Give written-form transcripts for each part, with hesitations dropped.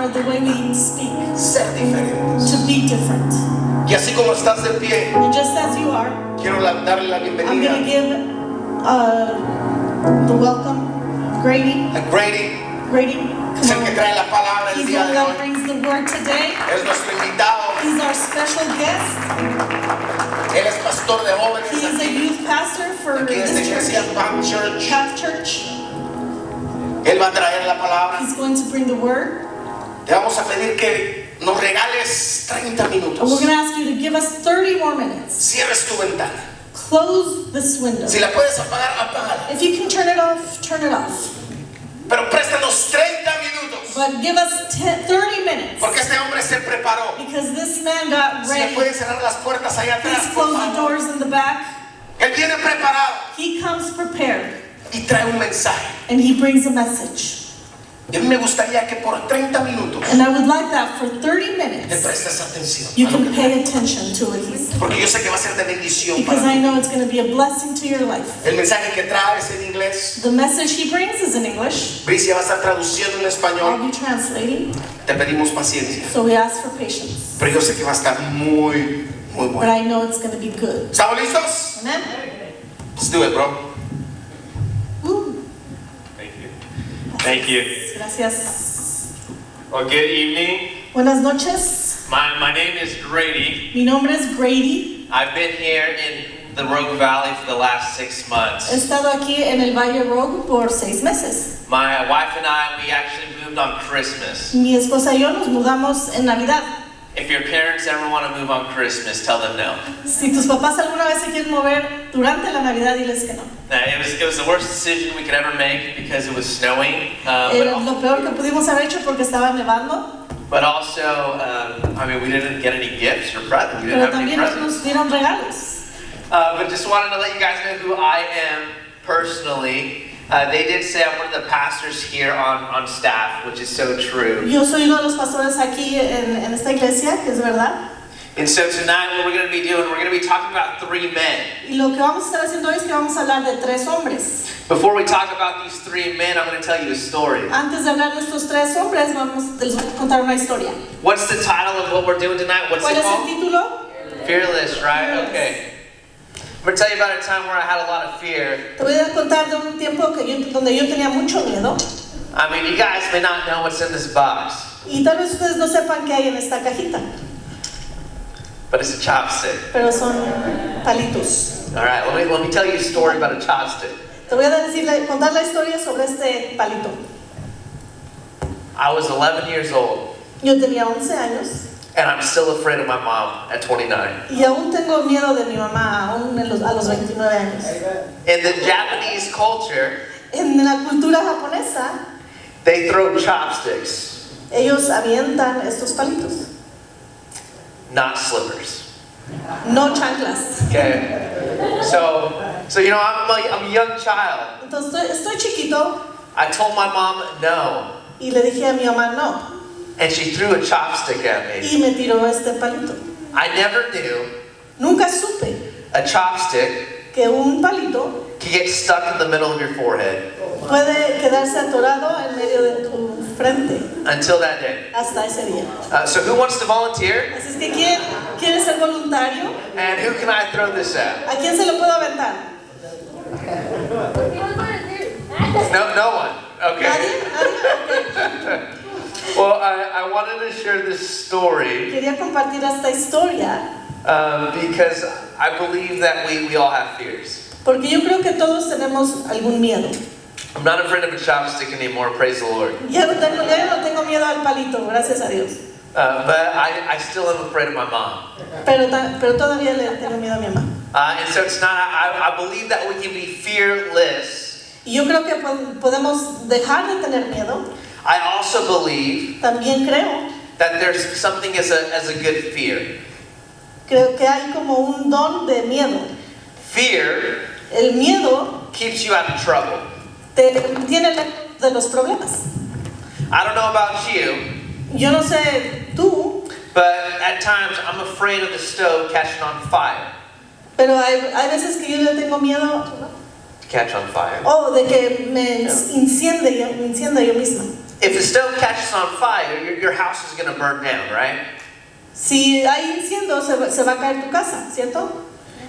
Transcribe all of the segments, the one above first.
are the way we speak. Ser diferentes. To be different. Y así como estás de pie, And just as you are, quiero darle la I'm bienvenida going to give the welcome, Grady. a Grady. Grady, Es come el que on. trae la palabra el He's the día one de that hoy. brings the word today. Es nuestro invitado. He's our special guest. Él es pastor de jóvenes He is a aquí, youth pastor for aquí en esta this iglesia church, Pan Church. Path Church. Él va a traer la palabra. He's going to bring the word. Te vamos a pedir que nos regales 30 And we're minutos. going to ask you to give us 30 more minutes. Cierres tu ventana. Close this window. Si la puedes apagar, apágala. If you can turn it off, turn it off. Pero préstanos 30 minutos. But give us 30 minutes. Porque este hombre se preparó. Because this man got Si le ready. pueden cerrar las puertas allá atrás, Please por close the favor. doors in the back. Él viene preparado He comes prepared. y trae un mensaje. And he brings a message. Y a mí me gustaría que por 30 minutos And I would like that for 30 le minutes. prestes atención. You a lo can que pay attention to what he's saying. Porque yo sé que va a ser de bendición Because para I ti. know it's going to be a blessing to your life. El mensaje que trae es en inglés. The message he brings is in English. Bricia va a estar traduciendo en I'll español. be translating. Te pedimos paciencia. So we ask for patience. Pero yo sé que va a estar muy, muy But bueno. I know it's going to be good. ¿Estamos listos? Amen? Let's do it, bro. Woo. Thank you. Thank you. Gracias. Well, good evening. Buenas noches. My name is Grady. Mi nombre es Grady. I've been here in the Rogue Valley for the last 6 He months. estado aquí en el Valle Rogue por 6 meses. My wife and I, we actually moved on Christmas. Mi esposa y yo nos mudamos en Navidad. If your parents ever want to move on Christmas, tell them no. Si tus papás alguna vez se quieren mover durante la Navidad, diles que no. It was the worst decision we could ever make because it was snowing. Era lo peor que pudimos haber hecho porque estaba nevando. But also, I mean, we didn't get any gifts or presents. We Pero didn't have any también presents. nos dieron regalos. But just wanted to let you guys know who I am personally. They did say I'm one of the pastors here on staff, which is so true. Yo soy uno de los pastores aquí en esta iglesia, que es verdad. And so tonight what we're going to be doing, we're going to be talking about 3 men. Y lo que vamos a estar haciendo hoy es que vamos a hablar de 3 hombres. Before we talk about these 3 men, I'm going to tell you a story. Antes de hablar de estos 3 hombres, les voy a contar una historia. What's the title of what we're doing tonight? What's ¿Cuál it es el called? título? Fearless, right? Fearless. Okay. I'm going to tell you about a time where I had a lot of fear. Te voy a contar de un tiempo donde yo tenía mucho miedo. I mean, you guys may not know what's in this box, Y tal vez ustedes no sepan qué hay en esta cajita, but it's a chopstick. pero son palitos. All right, let me tell you a story about a chopstick. Te voy a contar la historia sobre este palito. I was 11 years old, Yo tenía 11 años and I'm still afraid of my mom at 29. y aún tengo miedo de mi mamá, aún a los 29 años. In the Japanese culture, En la cultura japonesa, they throw chopsticks, ellos avientan estos palitos, not slippers. no chanclas. Okay, so you know I'm a young child. Entonces estoy chiquito I told my mom no, y le dije a mi mamá no, and she threw a chopstick at me. y me tiró este palito. I never knew Nunca supe a chopstick que un palito could get stuck in the middle of your forehead puede quedarse atorado en medio de tu frente until that day. hasta ese día. So who wants to volunteer? Así es que ¿quién ser voluntario? And who can I throw this at? ¿A quién se lo puedo aventar? No one. Okay. ¿Nadie? ¿Nadie? Ok. Well, I wanted to share this story Quería compartir esta historia because I believe that we all have fears. porque yo creo que todos tenemos algún miedo. I'm not afraid of a chopstick anymore, praise the Lord. Ya no tengo miedo al palito, gracias a Dios. But I still am afraid of my mom. Pero todavía le tengo miedo a mi mamá. And so it's not, I believe that we can be fearless. Y yo creo que podemos dejar de tener miedo. I also believe También creo that there's something as a good fear. que hay como un don de miedo. Fear El miedo keeps you out of trouble. te tiene lejos de los problemas. I don't know about you, Yo no sé tú, but at times I'm afraid of the stove catching on fire. pero hay veces que yo le tengo miedo Catch on fire. de que me encienda yo misma. If the stove catches on fire, your house is going to burn down, right? Si hay incendio, se va a caer tu casa, ¿cierto?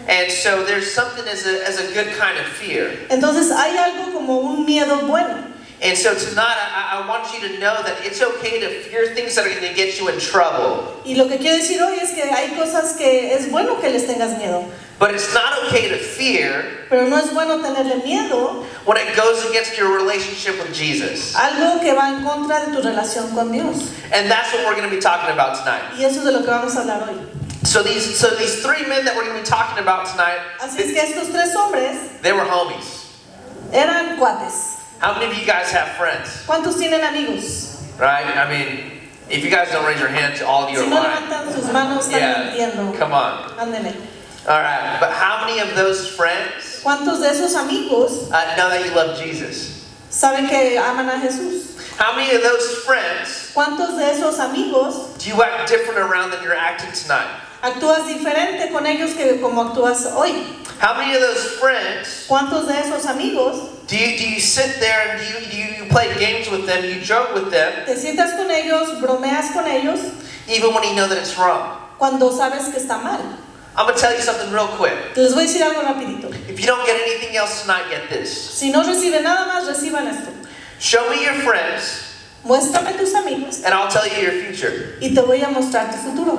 And so there's something as a good kind of fear. Entonces hay algo como un miedo bueno. And so tonight, I want you to know that it's okay to fear things that are going to get you in trouble. Y lo que quiero decir hoy es que hay cosas que es bueno que les tengas miedo. But it's not okay to fear Pero no es bueno tenerle miedo when it goes against your relationship with Jesus. algo que va en contra de tu relación con Dios. And that's what we're going to be talking about tonight. Y eso es de lo que vamos a hablar hoy. So these three men that we're going to be talking about tonight, Así es que estos tres hombres they were homies. eran cuates. How many of you guys have friends? ¿Cuántos tienen amigos? Right? I mean, if you guys don't raise your hands, all of you Si are no lying. levantan sus manos, están mintiendo. Come on. Ándele. All right. But how many of those friends ¿Cuántos de esos amigos know that you love Jesus? saben que aman a Jesús? How many of those friends ¿Cuántos de esos amigos do you act different around than you're acting tonight? actúas diferente con ellos que como actúas hoy? How many of those friends ¿Cuántos de esos amigos do you sit there and do you play games with them, you joke with them, te sientas con ellos, bromeas con ellos even when you know that it's wrong? cuando sabes que está mal? I'm going to tell you something real quick. Les voy a decir algo rapidito. If you don't get anything else tonight, get this. Si no reciben nada más, reciban esto. Show me your friends, Muéstrame tus amigos and I'll tell you your future. y te voy a mostrar tu futuro.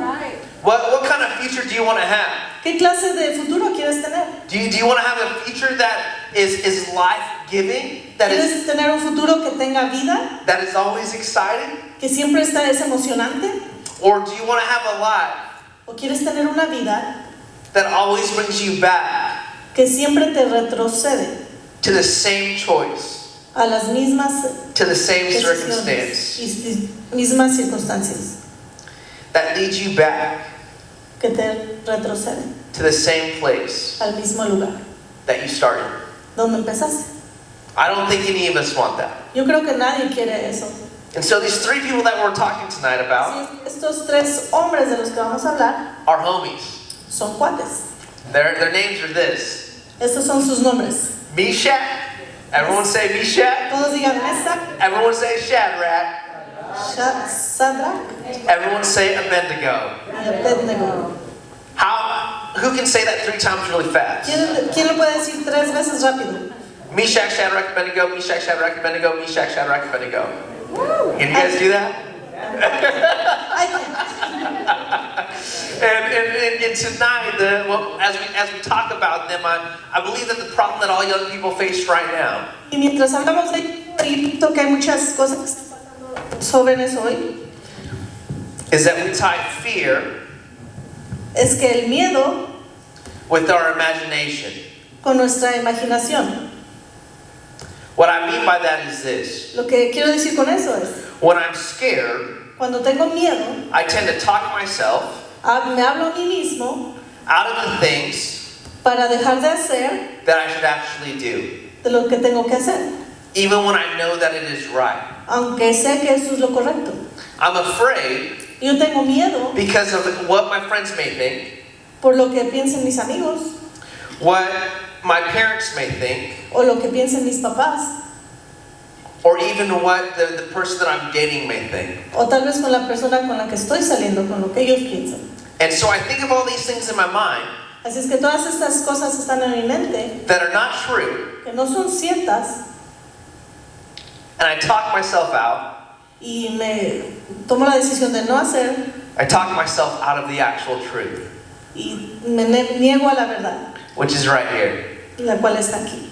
What kind of future do you want to have? ¿Qué clase de futuro quieres tener? Do you want to have a future that is life-giving, that ¿Quieres tener un futuro que tenga vida, is always exciting? que siempre es emocionante? Or do you want to have a life ¿O quieres tener una vida that always brings you back que siempre te retrocede to the same choice, a las mismas to the same decisiones circumstance, y mismas circunstancias, that leads you back que te retroceden to the same place al mismo lugar that you started? donde empezaste? I don't think any of us want that. Yo creo que nadie quiere eso. And so these three people that we're talking tonight about Así es, estos tres hombres de los que vamos a hablar are homies. son cuates. Their names are this: Estos son sus nombres. Meshach. Everyone say Meshach. Todos digan Mesach, Everyone say Shadrach. Sadrach Everyone say Abednego. y Abednego. Who can say that 3 times really fast? ¿Quién lo puede decir 3 veces rápido? Meshach, Shadrach, Abednego, Meshach, Shadrach, Abednego, Meshach, Shadrach, Abednego. Can you guys do that? I can't. And tonight, as we talk about them, I believe that the problem that all young people face right now Y mientras hablamos de esto, que hay muchas cosas que están pasando los jóvenes hoy, is that we tie fear es que el miedo with our imagination. con nuestra imaginación. What I mean by that is this: Lo que quiero decir con eso es, when I'm scared, cuando tengo miedo, I tend to talk myself me hablo a mí mismo out of the things para dejar de hacer that I should actually do, de lo que tengo que hacer, even when I know that it is right. aunque sé que eso es lo correcto. I'm afraid Yo tengo miedo because of what my friends may think, por lo que piensen mis amigos what my parents may think, o lo que piensen mis papás, or even what the person that I'm dating may think. o tal vez con la persona con la que estoy saliendo, con lo que ellos piensan. And so I think of all these things in my mind Así es que todas estas cosas están en mi mente that are not true, que no son ciertas and I talk myself out. y me tomo la decisión de no hacer I talk myself out of the actual truth, y me niego a la verdad, which is right here. la cual está aquí.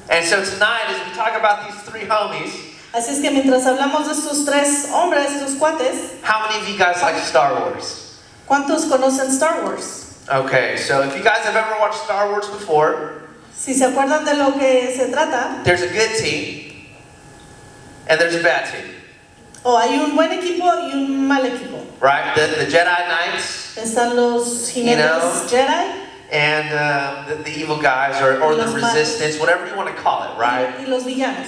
And so tonight, as we talk about these 3 homies, Así es que mientras hablamos de estos 3 hombres, estos cuates, how many of you guys like Star Wars? ¿cuántos conocen Star Wars? Okay, so if you guys have ever watched Star Wars before, Si se acuerdan de lo que se trata, there's a good team and there's a bad team, o hay un buen equipo y un mal equipo. right? The Jedi Knights Están los jinetes Jedi and the evil guys, or the Los malos. resistance, whatever you want to call it, right? y los villanos.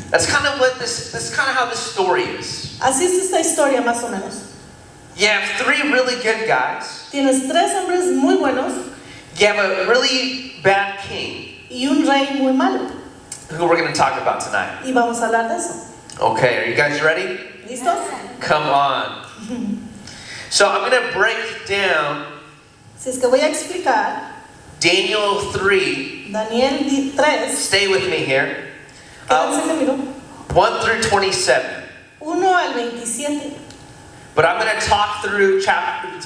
That's kind of what this is kind of how this story is. Así es esta historia más o menos. You have 3 really good guys. Tienes 3 hombres muy buenos You have a really bad king, y un rey muy malo. who we're going to talk about tonight. Y vamos a hablar de eso. Okay, are you guys ready? ¿Listos? Come on. So I'm going to break down Si es que voy a explicar Daniel 3. Daniel 3. Stay with me here. Quédense conmigo. 1 through 27. 1 al 27. But I'm going to talk through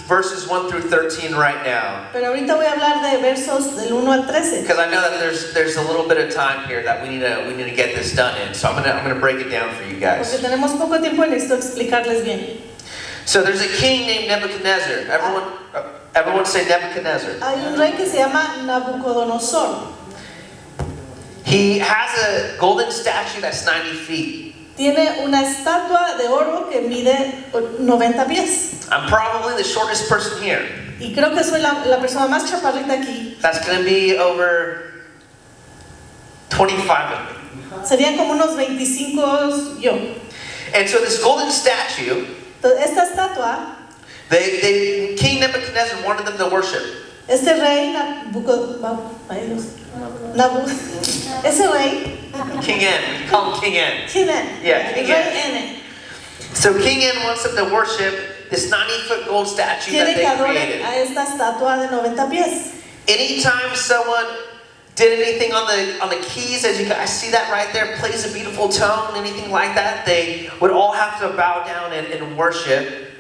verses 1 through 13 right now. Pero ahorita voy a hablar de versos del 1 al 13. Because I know that there's a little bit of time here that we need to get this done in. So I'm gonna break it down for you Porque guys. tenemos poco tiempo y necesito explicarles bien. So there's a king named Nebuchadnezzar. Everyone say Nebuchadnezzar. Hay un rey que se llama Nabucodonosor. He has a golden statue that's 90 feet. Tiene una estatua de oro que mide 90 pies. I'm probably the shortest person here. Y creo que soy la persona más chaparrita aquí. That's going to be over 25 of me. Serían como unos 25 yo. And so this golden statue, Entonces, esta estatua, King Nebuchadnezzar wanted them to worship. este rey ese rey, King N. We call him King N. ¿quién es? Yeah, King Rey N. N. So King N wants them to worship this 90-foot gold statue Quiere that que they adoren created. a esta estatua de 90 pies. Anytime someone did anything on the keys, as you guys see that right there, plays a beautiful tone, anything like that, they would all have to bow down and worship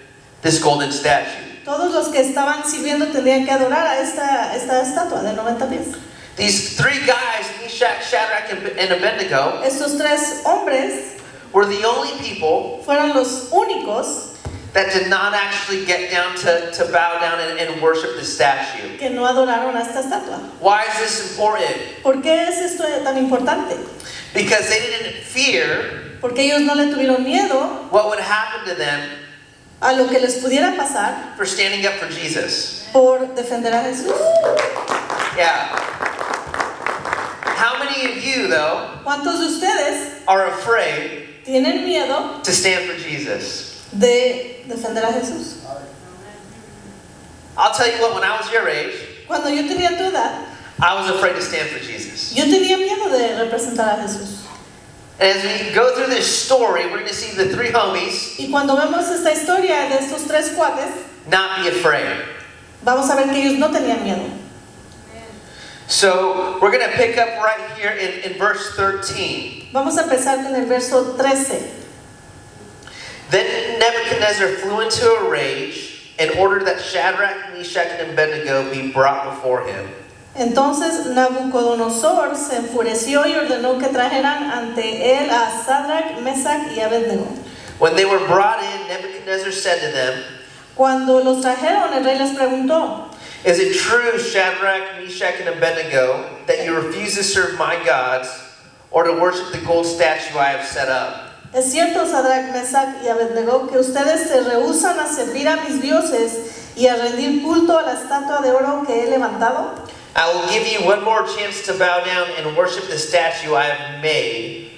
this golden statue. Todos los que estaban sirviendo tendrían que adorar a esta estatua de 90 pies. These three guys, Meshach, Shadrach, and Abednego, Estos tres hombres were the only people fueron los únicos that did not actually get down to bow down and worship the statue. que no adoraron a esta estatua. Why is this important? ¿Por qué es esto tan importante? Because they didn't fear Porque ellos no le tuvieron miedo what would happen to them a lo que les pudiera pasar for standing up for Jesus. por defender a Jesús. Yeah. How many of you, though, ¿Cuántos de ustedes are afraid tienen miedo to stand for Jesus? de defender a Jesús? I'll tell you what, when I was your age, Cuando yo tenía tu edad, I was afraid to stand for Jesus. yo tenía miedo de representar a Jesús. And as we go through this story, we're going to see the three homies Y cuando vemos esta historia de estos tres cuates, not be afraid. vamos a ver que ellos no tenían miedo. So we're going to pick up right here in verse 13. Vamos a empezar con el verso 13. Then Nebuchadnezzar flew into a rage and ordered that Shadrach, Meshach, and Abednego be brought before him. Entonces Nabucodonosor se enfureció y ordenó que trajeran ante él a Sadrach, Mesach y Abednego. When they were brought in, Nebuchadnezzar said to them, Cuando los trajeron, el rey les preguntó, "Is it true, Shadrach, Meshach, and Abednego, that you refuse to serve my gods or to worship the gold statue I have set up?" ¿Es cierto, Sadrach, Mesach y Abednego, que ustedes se rehúsan a servir a mis dioses y a rendir culto a la estatua de oro que he levantado? I will give you one more chance to bow down and worship the statue I have made.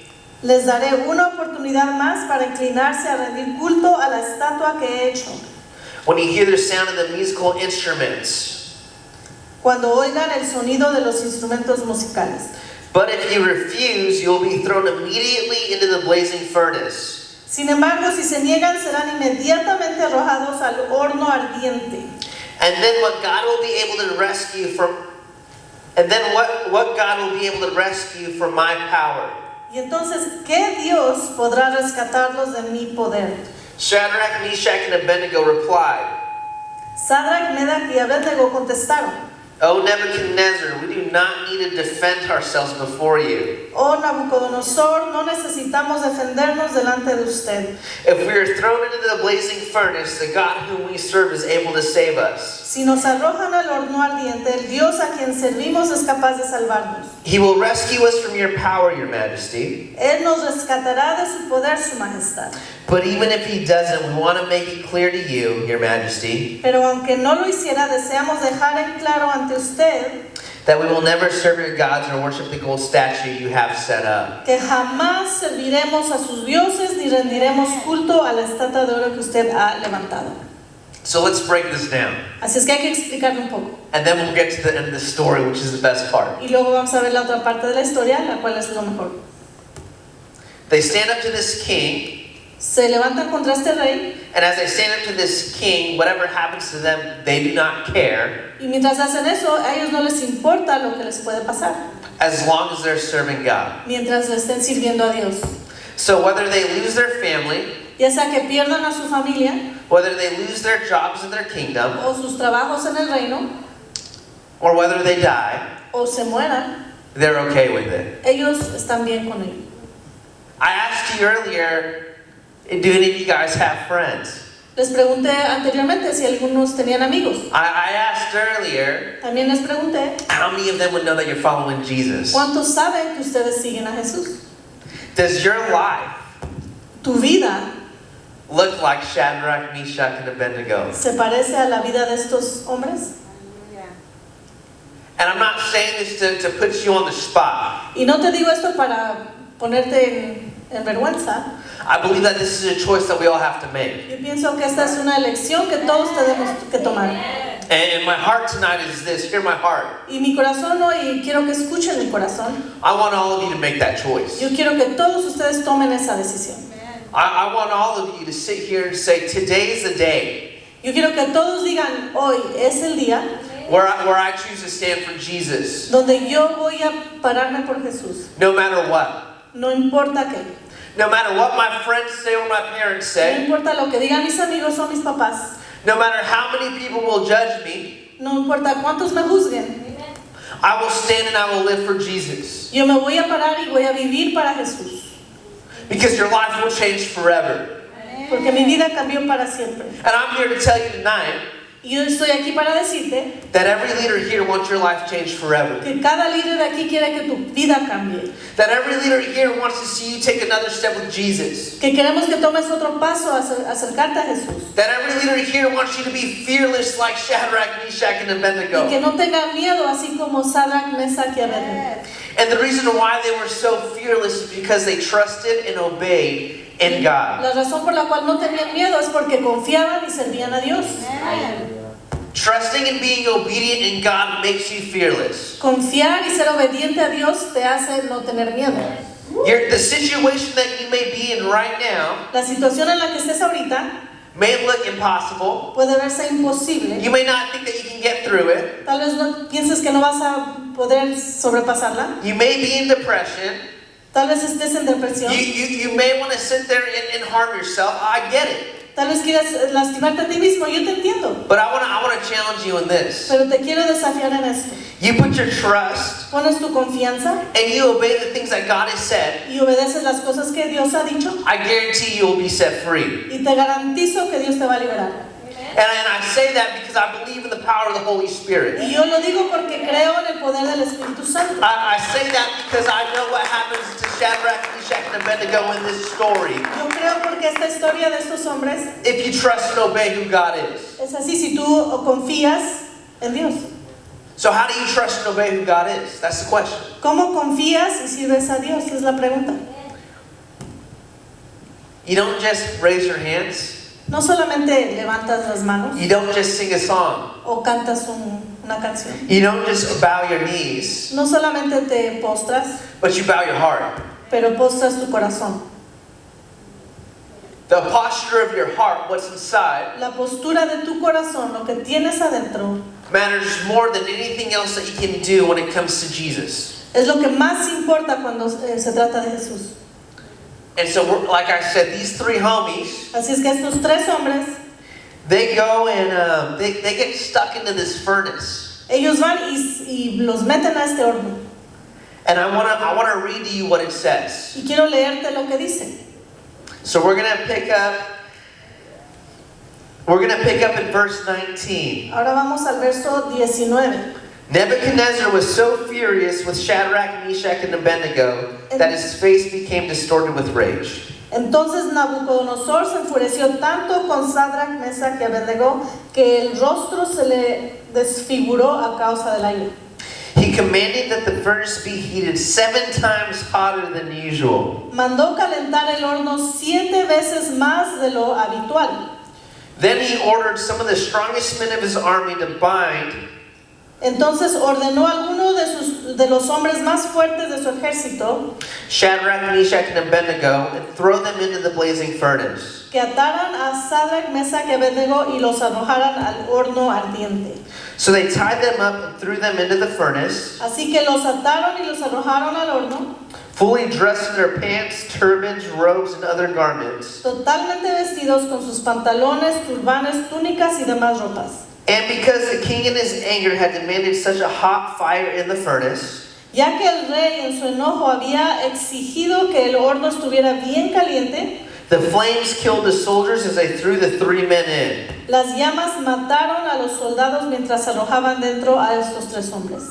Les daré una oportunidad más para inclinarse a rendir culto a la estatua que he hecho. When you hear the sound of the musical instruments. Cuando oigan el sonido de los instrumentos musicales. But if you refuse, you'll be thrown immediately into the blazing furnace. Sin embargo, si se niegan, serán inmediatamente arrojados al horno ardiente. And then what God will be able to rescue from what God will be able to rescue from my power. Y entonces, ¿qué Dios podrá rescatarlos de mi poder? Shadrach, Meshach, and Abednego replied, Sadrach, Mesach y Abednego contestaron, "O Nebuchadnezzar, we do not need to defend ourselves before you. Oh Nabucodonosor, no necesitamos defendernos delante de usted. If we are thrown into the blazing furnace, the God whom we serve is able to save us. Si nos arrojan al horno ardiente, el Dios a quien servimos es capaz de salvarnos. He will rescue us from your power, your majesty. Él nos rescatará de su poder, su majestad. But even if he doesn't, we want to make it clear to you, your majesty, Pero aunque no lo hiciera, deseamos dejar en claro ante usted that we will never serve your gods or worship the gold statue you have set up." que jamás serviremos a sus dioses ni rendiremos culto a la estatua de oro que usted ha levantado. So let's break this down. Así es que hay que explicarlo un poco. And then we'll get to the end of the story, which is the best part. Y luego vamos a ver la otra parte de la historia, la cual es lo mejor. They stand up to this king, se levantan contra este rey, and as they stand up to this king, whatever happens to them, they do not care, y mientras hacen eso, a ellos no les importa lo que les puede pasar, as long as they're serving God. mientras le estén sirviendo a Dios. So whether they lose their family, Ya sea que pierdan a su familia whether they lose their jobs in their kingdom, o sus trabajos en el reino, or whether they die, o se mueran, they're okay with it. ellos están bien con ello. I asked you earlier, do any of you guys have friends? Les pregunté anteriormente si algunos tenían amigos. I asked earlier, También les pregunté how many of them would know that you're following Jesus? cuántos saben que ustedes siguen a Jesús. Does your life Tu vida look like Shadrach, Meshach, and Abednego? se parece a la vida de estos hombres. And I'm not saying this to put you on the spot. Y no te digo esto para ponerte en vergüenza. I believe that this is a choice that we all have to make. Yo pienso que esta es una elección que todos tenemos que tomar. And my heart tonight is this. Hear my heart. Y mi corazón hoy, quiero que escuchen mi corazón. I want all of you to make that choice. Yo quiero que todos ustedes tomen esa decisión. I want all of you to sit here and say, today's the day Yo quiero que todos digan, hoy es el día where I choose to stand for Jesus, donde yo voy a pararme por Jesús. no matter what. No importa qué. No matter what my friends say or my parents No say. importa lo que digan mis amigos o mis papás. No matter how many people will judge me. No importa cuántos me juzguen. I will stand and I will live for Jesus. Yo me voy a parar y voy a vivir para Jesús. Because your life will change forever. Porque mi vida cambió para siempre. And I'm here to tell you tonight Y yo estoy aquí para decirte that every leader here wants your life changed forever. que cada líder de aquí quiere que tu vida cambie. That every leader here wants to see you take another step with Jesus. Que queremos que tomes otro paso a acercarte a Jesús. That every leader here wants you to be fearless like Shadrach, Meshach, and Y que Abednego. no tengan miedo así como Sadrach, Mesach y Abednego. And the reason why they were so fearless is because they trusted and obeyed in God. La razón por la cual no tenían miedo es porque confiaban y servían a Dios. Trusting and being obedient in God makes you fearless. Confiar y ser obediente a Dios te hace no tener miedo. The situation that you may be in right now La situación en la que estés ahorita may look impossible. puede verse imposible. You may not think that you can get through it. Tal vez no pienses que no vas a poder sobrepasarla. You may be in depression. Tal vez estés en depresión. You may want to sit there and harm yourself. I get it. Tal vez quieras lastimarte a ti mismo. Yo te entiendo. But I want to challenge you in this. Pero te quiero desafiar en esto. You put your trust Pones tu confianza and you obey the things that God has said. y obedeces las cosas que Dios ha dicho. I guarantee you will be set free. Y te garantizo que Dios te va a liberar. And I say that because I believe in the power of the Holy Spirit. Y yo lo digo porque creo en el poder del Espíritu Santo. I say that because I know what happens to Shadrach, Meshach, and Abednego in this story. Yo creo porque esta historia de estos hombres If you trust and obey who God is. es así si tú confías en Dios. So how do you trust and obey who God is? That's the question. ¿Cómo confías y sirves a Dios? Es la pregunta. You don't just raise your hands. No solamente levantas las manos You don't just sing a song. o cantas una canción. You don't just bow your knees, No solamente te postras, but you bow your heart. pero postras tu corazón. The posture of your heart, what's inside, La postura de tu corazón, lo que tienes adentro, matters more than anything else that you can do when it comes to Jesus. es lo que más importa cuando se trata de Jesús. And so, like I said, these three homies, Así es que estos tres hombres, they go and they get stuck into this furnace. ellos van y los meten a este horno. And I wanna read to you what it says. Y quiero leerte lo que dice. So we're gonna pick up in verse 19. Ahora vamos al verso 19. Nebuchadnezzar was so furious with Shadrach, Meshach, and Abednego that his face became distorted with rage. Entonces Nabucodonosor se enfureció tanto con Sadrach, Mesach y Abednego que el rostro se le desfiguró a causa de la ira. He commanded that the furnace be heated 7 times hotter than usual. Mandó calentar el horno 7 veces más de lo habitual. Then he ordered some of the strongest men of his army to bind Entonces ordenó a alguno de los hombres más fuertes de su ejército Shadrach, Meshach, and Abednego, and throw them into the blazing furnace. que ataran a Sadrach, Mesach y Abednego y los arrojaran al horno ardiente. So they tied them up and threw them into the furnace, Así que los ataron y los arrojaron al horno, fully dressed in their pants, turbans, robes, and other garments. totalmente vestidos con sus pantalones, turbanes, túnicas y demás ropas. And because the king in his anger had demanded such a hot fire in the furnace, Ya que el rey en su enojo había exigido que el horno estuviera bien caliente, the flames killed the soldiers as they threw the 3 men in. las llamas mataron a los soldados mientras arrojaban dentro a estos 3 hombres.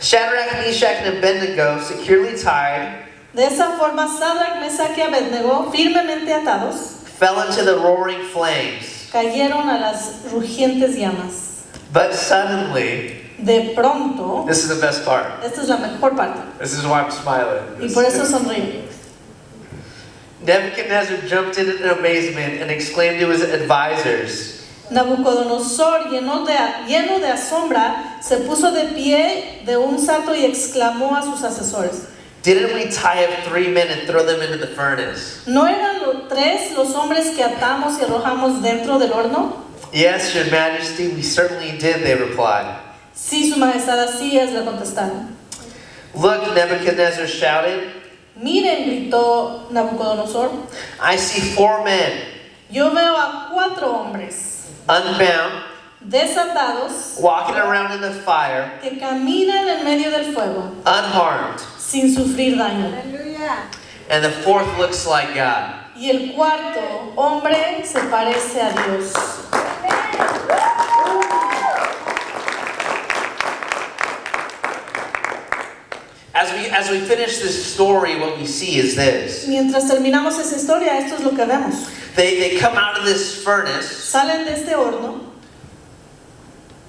Shadrach, Meshach, and Abednego, securely tied, De esa forma, Sadrach, Mesach y Abednego, firmemente atados, fell into the roaring flames. cayeron a las rugientes llamas. But suddenly, De pronto, this is the best part. esta es la mejor parte, This is why I'm smiling. y por eso sonrío. Nebuchadnezzar jumped in amazement and exclaimed to his advisors, Nabucodonosor, lleno de asombra, se puso de pie de un salto y exclamó a sus asesores: "Didn't we tie up 3 men and throw them into the furnace?" ¿No eran los 3 los hombres que atamos y arrojamos dentro del horno? "Yes, your majesty, we certainly did," they replied. Sí, su majestad, así es, le contestaron. "Look," Nebuchadnezzar shouted, Miren, gritó Nabucodonosor, "I see 4 men, yo veo a 4 hombres unbound, desatados walking around in the fire, que caminan en medio del fuego unharmed. sin sufrir daño. And the 4th looks like God." Y el 4 hombre se parece a Dios. As we finish this story, what we see is this. Mientras terminamos esa historia, esto es lo que vemos. They come out of this furnace. Salen de este horno.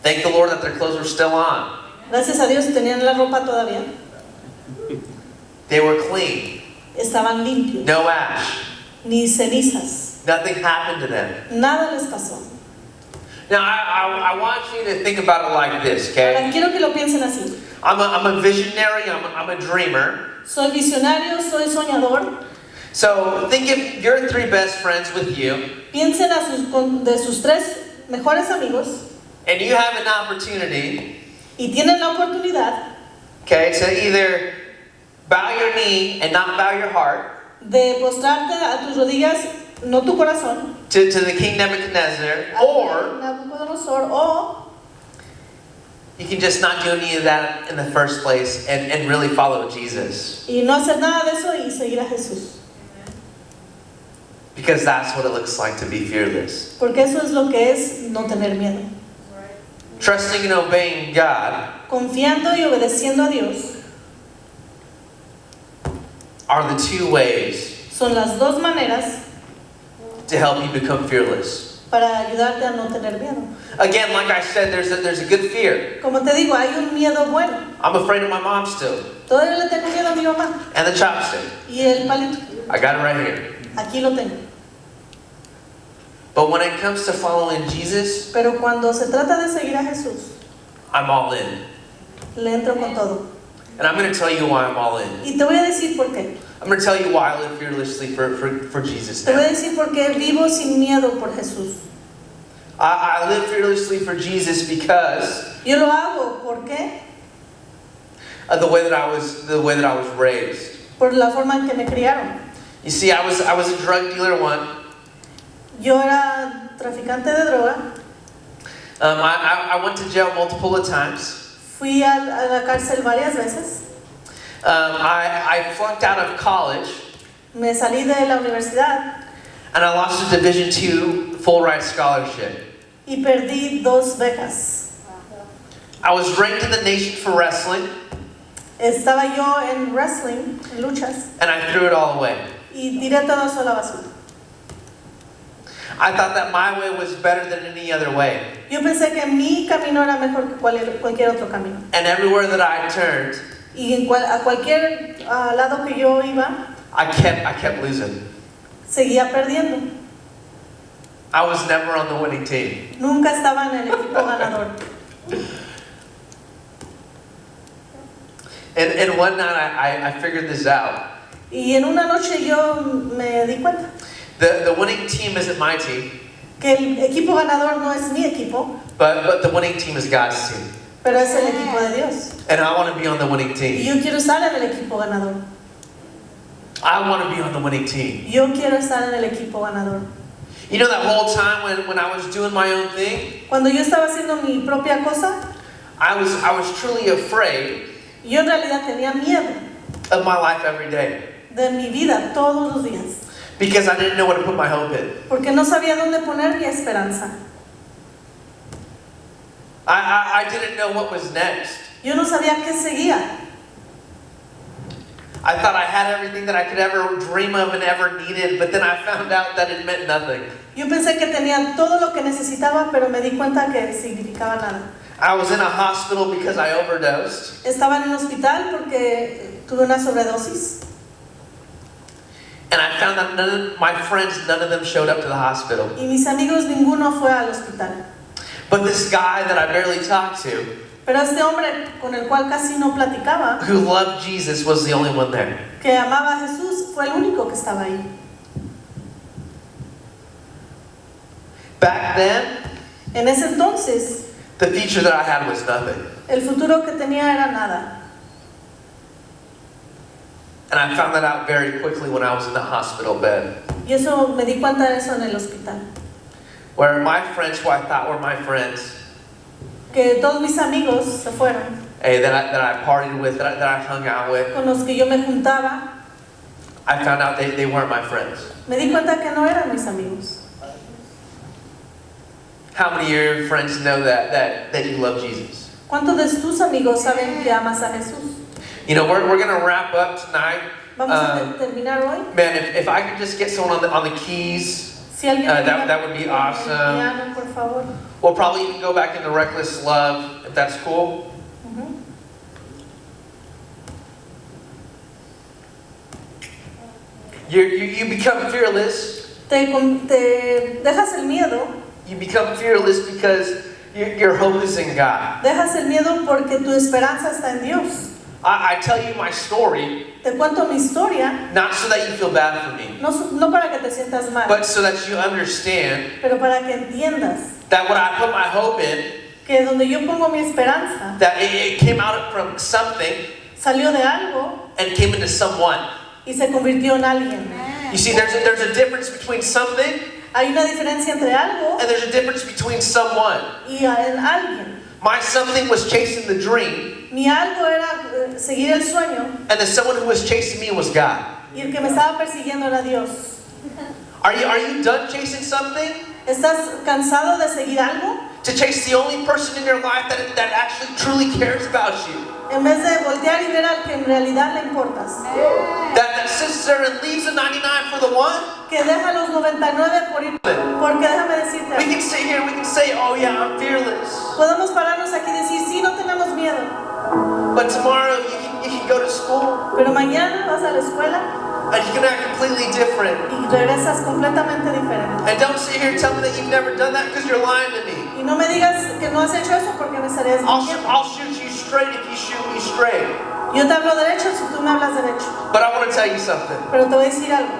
Thank the Lord that their clothes were still on. Gracias a Dios tenían la ropa todavía. They were clean. Estaban limpios. No ash. Ni cenizas. Nothing happened to them. Nada les pasó. Now, I want you to think about it like this, okay? Ahora quiero que lo piensen así. I'm a visionary, I'm a dreamer. Soy visionario, soy soñador. So think of your 3 best friends with you, Piensen de sus 3 mejores amigos and you have an opportunity, y tienen la oportunidad okay, to either bow your knee and not bow your heart de postrarte a tus rodillas, no tu corazón, to the king Nebuchadnezzar, a or Nabucodonosor, o you can just not do any of that in the first place and really follow Jesus. y no hacer nada de eso y seguir a Jesús. Because that's what it looks like to be fearless. Porque eso es lo que es no tener miedo. Trusting and obeying God Confiando y obedeciendo a Dios are the 2 ways son las 2 maneras to help you become fearless. para ayudarte a no tener miedo. Again, like I said, there's a good fear. Como te digo, hay un miedo bueno. I'm afraid of my mom still. Todavía le tengo miedo a mi mamá. And the chopstick. Y el palito, I got it right here. aquí lo tengo. But when it comes to following Jesus, Pero cuando se trata de seguir a Jesús, I'm all in. le entro con todo. And I'm going to tell you why I'm all in. Y te voy a decir por qué. I'm going to tell you why I live fearlessly for Jesus Te voy a now. decir por qué vivo sin miedo por Jesús. I live fearlessly for Jesus because Yo lo hago, ¿por qué? of the way that I was raised. Por la forma en que me criaron. You see, I was a drug dealer once. Yo era traficante de droga. I went to jail multiple times. Fui a la cárcel varias veces. I flunked out of college, Me salí de la universidad and I lost a Division II full ride scholarship. y perdí 2 becas. I was ranked in the nation for wrestling, Estaba yo en wrestling, en luchas, and I threw it all away. y tiré todo eso a la basura. I thought that my way was better than any other way. Yo pensé que mi camino era mejor que cualquier otro camino. And everywhere that I turned, Y a cualquier lado que yo iba, I kept losing. seguía perdiendo. I was never on the winning team. Nunca estaba en el equipo ganador. And one night I figured this out. Y en una noche yo me di cuenta The winning team isn't my team, que el equipo ganador no es mi equipo, but the winning team is God's team. pero es el equipo de Dios. And I want to be on the winning Y team. yo quiero estar en el equipo ganador. I want to be on the winning team. Yo quiero estar en el equipo ganador. You know that whole time when I was doing my own thing, Cuando yo estaba haciendo mi propia cosa, I was truly afraid yo en realidad tenía miedo of my life every day de mi vida todos los días, because I didn't know where to put my hope in. porque no sabía dónde poner mi esperanza. I didn't know what was next. Yo no sabía qué seguía. I thought I had everything that I could ever dream of and ever needed, but then I found out that it meant nothing. Yo pensé que tenía todo lo que necesitaba, pero me di cuenta que significaba nada. I was in a hospital because I overdosed. Estaba en un hospital porque tuve una sobredosis. And I found that none of my friends, none of them showed up to the hospital. Y mis amigos, ninguno fue al hospital. But this guy that I barely talked to, Pero este hombre con el cual casi no platicaba, who loved Jesus, was the only one there. que amaba a Jesús, fue el único que estaba ahí. Back then, En ese entonces, the future that I had was nothing. el futuro que tenía era nada. And I found that out very quickly when I was in the hospital bed. Y eso me di cuenta de eso en el hospital. Where my friends, who I thought were my friends, Que todos mis amigos se fueron, hey, that I partied with, that I hung out with, con los que yo me juntaba. I found out they weren't my friends. Me di cuenta que no eran mis amigos. How many of your friends know that you love Jesus? ¿Cuántos de tus amigos saben que amas a Jesús? You know, we're going to wrap up tonight. Vamos a terminar hoy. Man, if I could just get someone on the keys, Si alguien that would be awesome. piano, por favor. We'll probably even go back into Reckless Love, if that's cool. You become fearless. Te dejas el miedo. You become fearless because your hope is in God. Dejas el miedo porque tu esperanza está en Dios. I tell you my story, Te cuento mi historia, not so that you feel bad for me, no para que te sientas mal, but so that you understand pero para que entiendas that when I put my hope in, que donde yo pongo mi esperanza, that it came out from something salió de algo and came into someone. y se convirtió en alguien. You see, there's a difference between something Hay una diferencia entre algo and there's a difference between someone. y en alguien. My something was chasing the dream, Mi algo era seguir el sueño and the someone who was chasing me was God. y el que me estaba persiguiendo era Dios. Are you done chasing something? ¿Estás cansado de seguir algo? To chase the only person in your life that actually truly cares about you. En vez de voltear y ver al que en realidad le importas. That sits there and leaves the 99 for the one. Que deja los 99 por ir. Porque déjame decirte, We can sit here, we can say, oh yeah, I'm fearless. podemos pararnos aquí y decir, sí, no tenemos miedo. But tomorrow you can go to school Pero mañana vas a la escuela and you can act completely different. y regresas completamente diferente. And don't sit here and tell me that you've never done that because you're lying to me. Y no me digas que no has hecho eso porque me estarías mintiendo. I'll shoot you straight if you shoot me straight. Yo te hablo derecho si tú me hablas derecho. But I want to tell you something. Pero te voy a decir algo.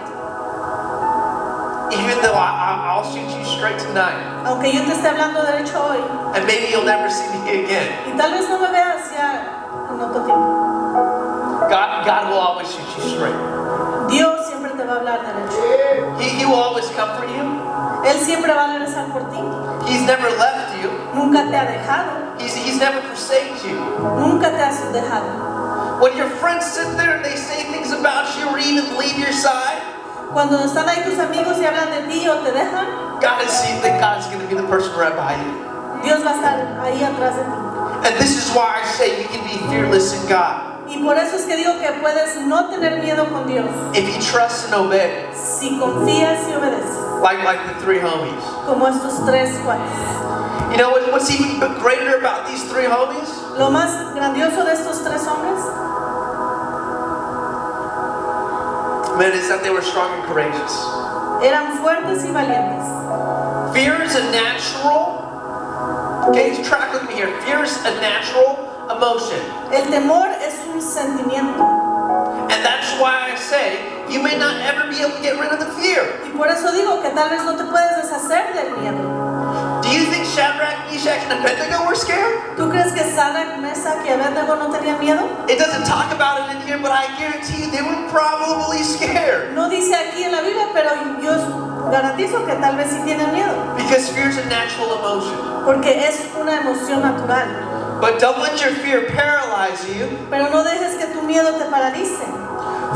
Even though I'll shoot you straight tonight, Aunque yo te esté hablando derecho hoy, and maybe you'll never see me again, y tal vez no me veas ya en otro tiempo, God will always shoot you straight. Dios siempre te va a hablar derecho. He will always comfort you. Él siempre va a regresar por ti. He's never left you. Nunca te ha dejado. He's never forsaken you. Nunca te has dejado. When your friends sit there and they say things about you or even leave your side, Cuando están ahí tus amigos y hablan de ti o te dejan, God is going to be the person right behind you. Dios va a estar ahí atrás de ti. And this is why I say you can be fearless in God. Y por eso es que digo que puedes no tener miedo con Dios. If you trust and obey, Si confías y obedeces, like the three homies. como estos tres cuates. You know what's even greater about these three homies? Lo más grandioso de estos tres hombres Man, is that they were strong and courageous. eran fuertes y valientes. Fear is a natural, okay, track with me here. Fear is a natural emotion. El temor es un sentimiento. And that's why I say you may not ever be able to get rid of the fear. Y por eso digo que tal vez no te puedes deshacer del miedo. Do you think Shadrach, Meshach, and Abednego were scared? ¿Tú crees que Sadrach, Mesach y Abednego no tenían miedo? It doesn't talk about it in here, but I guarantee you they were probably scared. No dice aquí en la Biblia, pero yo garantizo que tal vez sí tienen miedo. Because fear is a natural emotion. Porque es una emoción natural. But don't let your fear paralyze you Pero no dejes que tu miedo te paralice.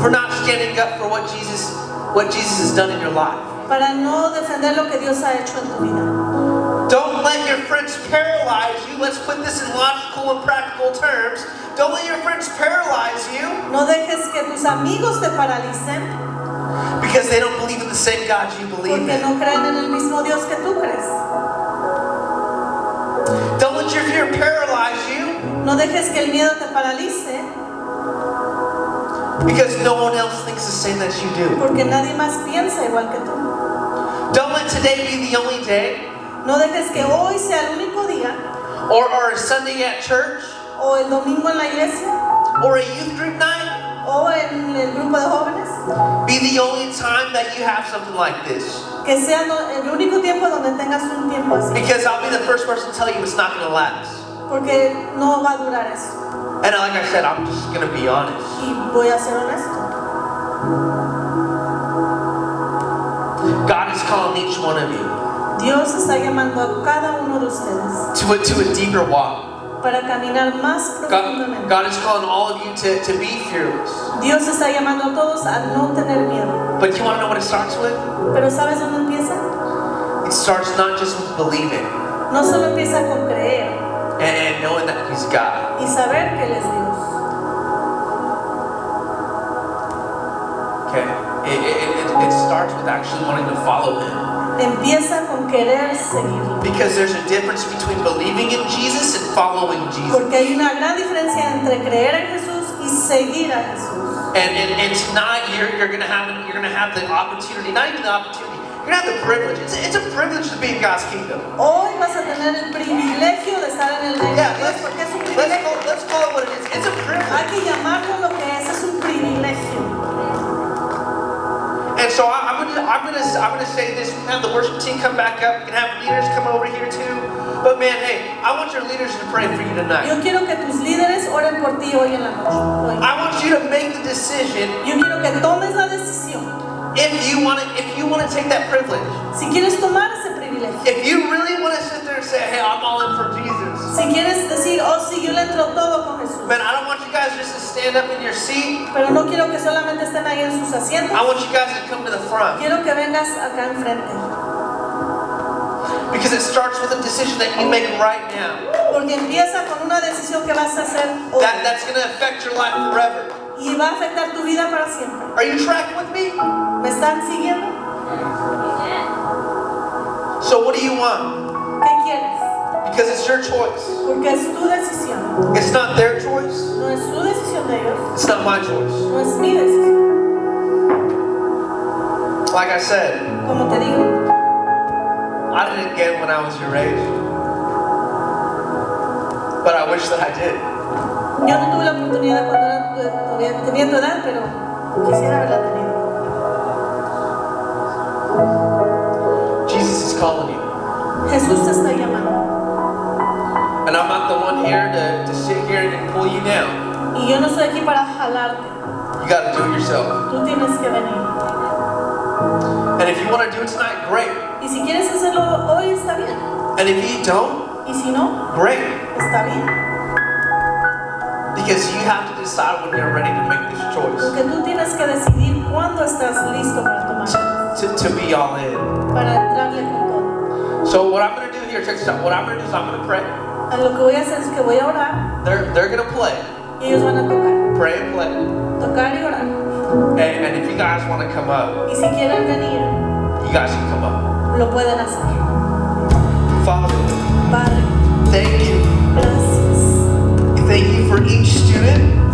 for not standing up for what Jesus has done in your life. Para no defender lo que Dios ha hecho en tu vida. Don't let your friends paralyze you. Let's put this in logical and practical terms. Don't let your friends paralyze you No dejes que tus amigos te paralicen because they don't believe in the same God you believe porque in. no creen en el mismo Dios que tú crees. Don't let your fear paralyze you No dejes que el miedo te paralice because no one else thinks the same that you do. porque nadie más piensa igual que tú. Don't let today be the only day No dejes que hoy sea el único día or a Sunday at church o el domingo en la iglesia or a youth group night o en el grupo de jóvenes be the only time that you have something like this. que sea el único tiempo donde tengas un tiempo así. Because I'll be the first person to tell you it's not going to last. Porque no va a durar eso. And like I said, I'm just going to be honest. Y voy a ser honesto. God is calling each one of you Dios está llamando a cada uno de ustedes to a deeper walk. para caminar más profundamente. God is calling all of you to be fearless. Dios está llamando a todos a no tener miedo. But you want to know what it starts with? Pero ¿sabes dónde empieza? It starts not just with believing No solo empieza con creer and knowing that He's God. y saber que Él es Dios. Okay? It starts with actually wanting to follow Him. Empieza con querer seguirlo. Because there's a difference between believing in Jesus and following Jesus. Porque hay una gran diferencia entre creer en Jesús y seguir a Jesús. And tonight you're gonna have the opportunity, not even the opportunity, you're gonna have the privilege. It's a privilege to be in God's kingdom. Hoy vas a tener el privilegio de estar en el reino de Dios porque es un privilegio. Let's call it what it is. It's a privilege. Hay que llamarlo lo que es un privilegio. And so I'm gonna say this. We can have the worship team come back up. We can have leaders come over here too. But man, hey, I want your leaders to pray for you tonight. Yo quiero que tus líderes oren por ti hoy en la noche. Hoy. I want you to make the decision Yo quiero que tomes la decisión. if you want to take that privilege. Si quieres tomar ese privilegio. If you really want to sit there and say, hey, I'm all in for Jesus. Si quieres decir, oh sí, yo le entro todo con Jesús. Man, I don't want you guys just to stand up in your seat. Pero no quiero que solamente estén ahí en sus asientos. I want you guys to come to the front. Quiero que vengas acá enfrente. Because it starts with a decision that you make right now. Porque empieza con una decisión que vas a hacer hoy. That's going to affect your life forever. Y va a afectar tu vida para siempre. Are you tracking with me? ¿Me están siguiendo? So what do you want? ¿Qué quieres? Because it's your choice. Porque es tu decisión. It's not their choice. No es su decisión de ellos. It's not my choice. No es mi decisión. Like I said, Como te digo, I didn't get it when I was your age. But I wish that I did. yo no tuve la oportunidad cuando tenía tu edad, pero quisiera haberla tenido. Jesus is calling you. Jesús te está llamando. And I'm not the one here to sit here and pull you down. Y yo no estoy aquí para jalarte. You got to do it yourself. Tú tienes que venir. And if you want to do it tonight, great. Y si quieres hacerlo hoy, está bien. And if you don't, Y si no, great. está bien. Because you have to decide when you're ready to make this choice. Porque tú tienes que decidir cuándo estás listo para tomar, To be all in. para entrarle con todo. So what I'm going to do here, check this out. What I'm going to do is I'm going to pray. Lo que voy a hacer es que voy a orar They're going to play. y ellos van a tocar. Pray and play. Tocar y orar. And if you guys want to come up, Y si quieren venir, you guys can come up. lo pueden hacer. Father, Padre, thank you. gracias. Thank you for each student.